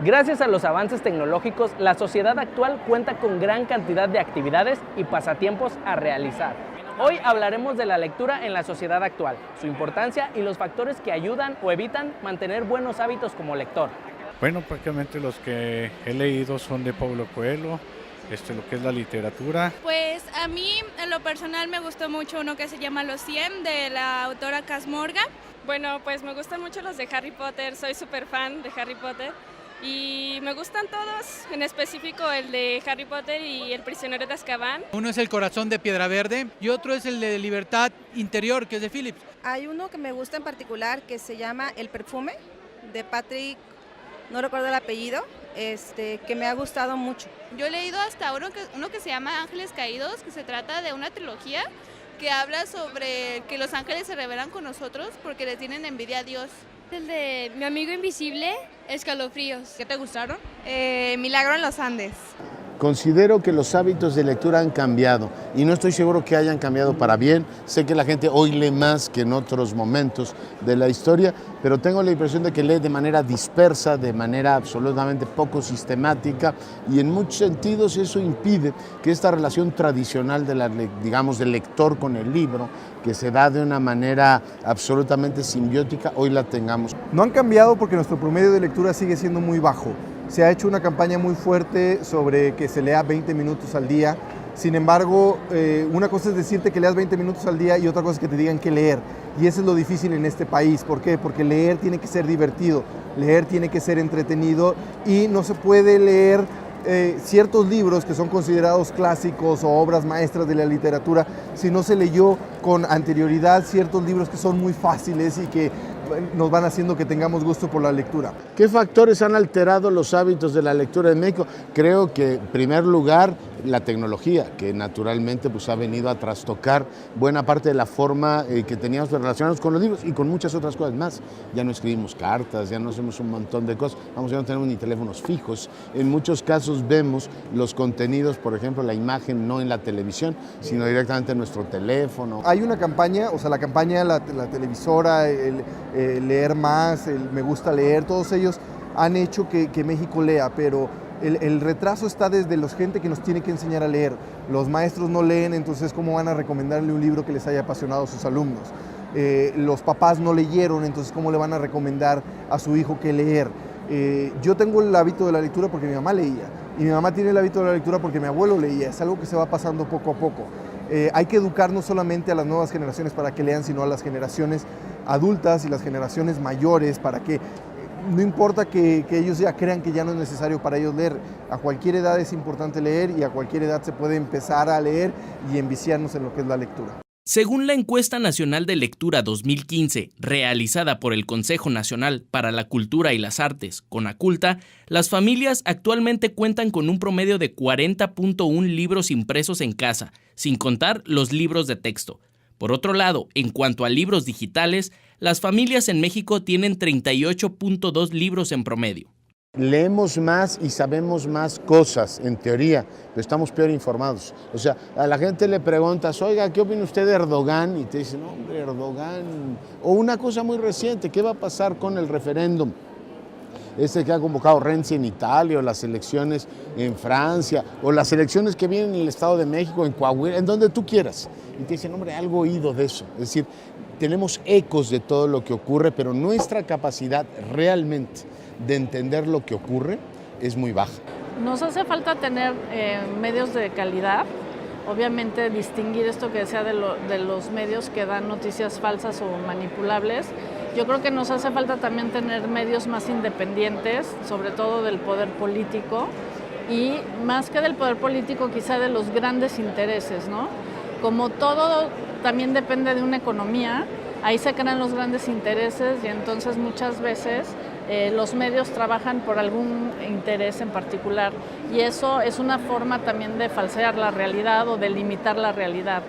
Gracias a los avances tecnológicos, la sociedad actual cuenta con gran cantidad de actividades y pasatiempos a realizar. Hoy hablaremos de la lectura en la sociedad actual, su importancia y los factores que ayudan o evitan mantener buenos hábitos como lector. Bueno, prácticamente los que he leído son de Paulo Coelho, lo que es la literatura. Pues a mí en lo personal me gustó mucho uno que se llama Los 100 de la autora Cass Morgan. Bueno, pues me gustan mucho los de Harry Potter, soy súper fan de Harry Potter y me gustan todos, en específico el de Harry Potter y El prisionero de Azkaban. Uno es El corazón de piedra verde y otro es el de Libertad interior, que es de Phillips. Hay uno que me gusta en particular que se llama El perfume de Patrick, no recuerdo el apellido, que me ha gustado mucho. Yo he leído hasta uno que se llama Ángeles Caídos, que se trata de una trilogía que habla sobre que los ángeles se rebelan con nosotros porque les tienen envidia a Dios. El de Mi amigo invisible, Escalofríos. ¿Qué te gustaron? Milagro en los Andes. Considero que los hábitos de lectura han cambiado y no estoy seguro que hayan cambiado para bien. Sé que la gente hoy lee más que en otros momentos de la historia, pero tengo la impresión de que lee de manera dispersa, de manera absolutamente poco sistemática, y en muchos sentidos eso impide que esta relación tradicional del lector con el libro, que se da de una manera absolutamente simbiótica, hoy la tengamos. No han cambiado porque nuestro promedio de lectura sigue siendo muy bajo. Se ha hecho una campaña muy fuerte sobre que se lea 20 minutos al día. Sin embargo, una cosa es decirte que leas 20 minutos al día y otra cosa es que te digan qué leer. Y eso es lo difícil en este país. ¿Por qué? Porque leer tiene que ser divertido, leer tiene que ser entretenido y no se puede leer ciertos libros que son considerados clásicos o obras maestras de la literatura si no se leyó con anterioridad ciertos libros que son muy fáciles y que nos van haciendo que tengamos gusto por la lectura. ¿Qué factores han alterado los hábitos de la lectura en México? Creo que, en primer lugar, la tecnología, que naturalmente ha venido a trastocar buena parte de la forma que teníamos de relacionarnos con los libros y con muchas otras cosas más. Ya no escribimos cartas, ya no hacemos un montón de cosas, ya no tenemos ni teléfonos fijos. En muchos casos vemos los contenidos, por ejemplo, la imagen no en la televisión, sino directamente en nuestro teléfono. Hay una campaña, la campaña, la televisora, leer más, Me Gusta Leer, todos ellos han hecho que México lea, pero el retraso está desde la gente que nos tiene que enseñar a leer. Los maestros no leen, entonces ¿cómo van a recomendarle un libro que les haya apasionado a sus alumnos? Los papás no leyeron, entonces ¿cómo le van a recomendar a su hijo qué leer? Yo tengo el hábito de la lectura porque mi mamá leía, y mi mamá tiene el hábito de la lectura porque mi abuelo leía. Es algo que se va pasando poco a poco. Hay que educar no solamente a las nuevas generaciones para que lean, sino a las generaciones adultas y las generaciones mayores para que no importa que ellos ya crean que ya no es necesario para ellos leer. A cualquier edad es importante leer y a cualquier edad se puede empezar a leer y enviciarnos en lo que es la lectura. Según la Encuesta Nacional de Lectura 2015, realizada por el Consejo Nacional para la Cultura y las Artes, CONACULTA, las familias actualmente cuentan con un promedio de 40.1 libros impresos en casa, sin contar los libros de texto. Por otro lado, en cuanto a libros digitales, las familias en México tienen 38.2 libros en promedio. Leemos más y sabemos más cosas, en teoría, pero estamos peor informados. O sea, a la gente le preguntas, oiga, ¿qué opina usted de Erdogan? Y te dicen, no, hombre, Erdogan. O una cosa muy reciente, ¿qué va a pasar con el referéndum? Que ha convocado Renzi en Italia, o las elecciones en Francia, o las elecciones que vienen en el Estado de México, en Coahuila, en donde tú quieras. Y te dicen, hombre, algo oído de eso. Es decir, tenemos ecos de todo lo que ocurre, pero nuestra capacidad realmente de entender lo que ocurre es muy baja. Nos hace falta tener medios de calidad, obviamente distinguir esto que decía de los medios que dan noticias falsas o manipulables. Yo creo que nos hace falta también tener medios más independientes, sobre todo del poder político, y más que del poder político, quizá de los grandes intereses, ¿no? Como todo también depende de una economía, ahí se crean los grandes intereses y entonces muchas veces los medios trabajan por algún interés en particular y eso es una forma también de falsear la realidad o de limitar la realidad.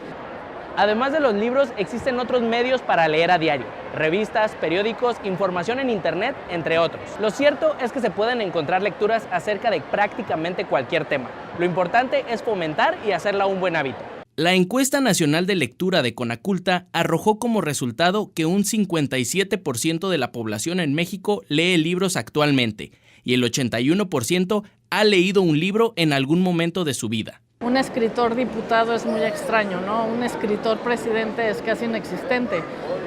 Además de los libros, existen otros medios para leer a diario: revistas, periódicos, información en internet, entre otros. Lo cierto es que se pueden encontrar lecturas acerca de prácticamente cualquier tema. Lo importante es fomentar y hacerla un buen hábito. La Encuesta Nacional de Lectura de CONACULTA arrojó como resultado que un 57% de la población en México lee libros actualmente y el 81% ha leído un libro en algún momento de su vida. Un escritor diputado es muy extraño, ¿no? Un escritor presidente es casi inexistente,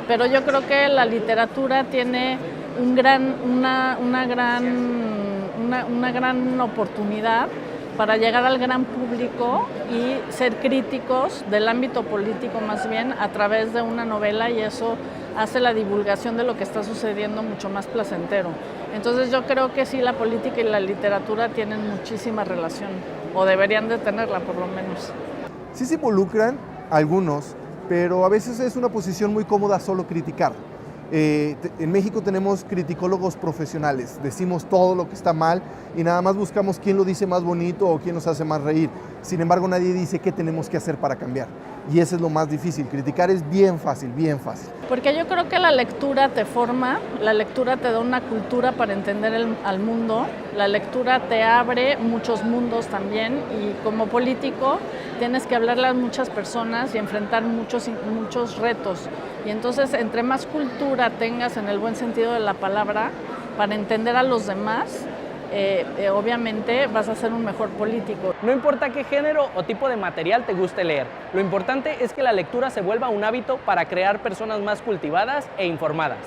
pero yo creo que la literatura tiene una gran oportunidad para llegar al gran público y ser críticos del ámbito político más bien a través de una novela, y eso hace la divulgación de lo que está sucediendo mucho más placentero. Entonces yo creo que sí, la política y la literatura tienen muchísima relación, o deberían de tenerla por lo menos. Sí se involucran algunos, pero a veces es una posición muy cómoda solo criticar. En México tenemos criticólogos profesionales, decimos todo lo que está mal y nada más buscamos quién lo dice más bonito o quién nos hace más reír. Sin embargo, nadie dice qué tenemos que hacer para cambiar. Y eso es lo más difícil. Criticar es bien fácil, bien fácil. Porque yo creo que la lectura te forma, la lectura te da una cultura para entender al mundo, la lectura te abre muchos mundos también, y como político tienes que hablarle a muchas personas y enfrentar muchos retos. Y entonces, entre más cultura tengas en el buen sentido de la palabra para entender a los demás, obviamente vas a ser un mejor político. No importa qué género o tipo de material te guste leer, lo importante es que la lectura se vuelva un hábito para crear personas más cultivadas e informadas.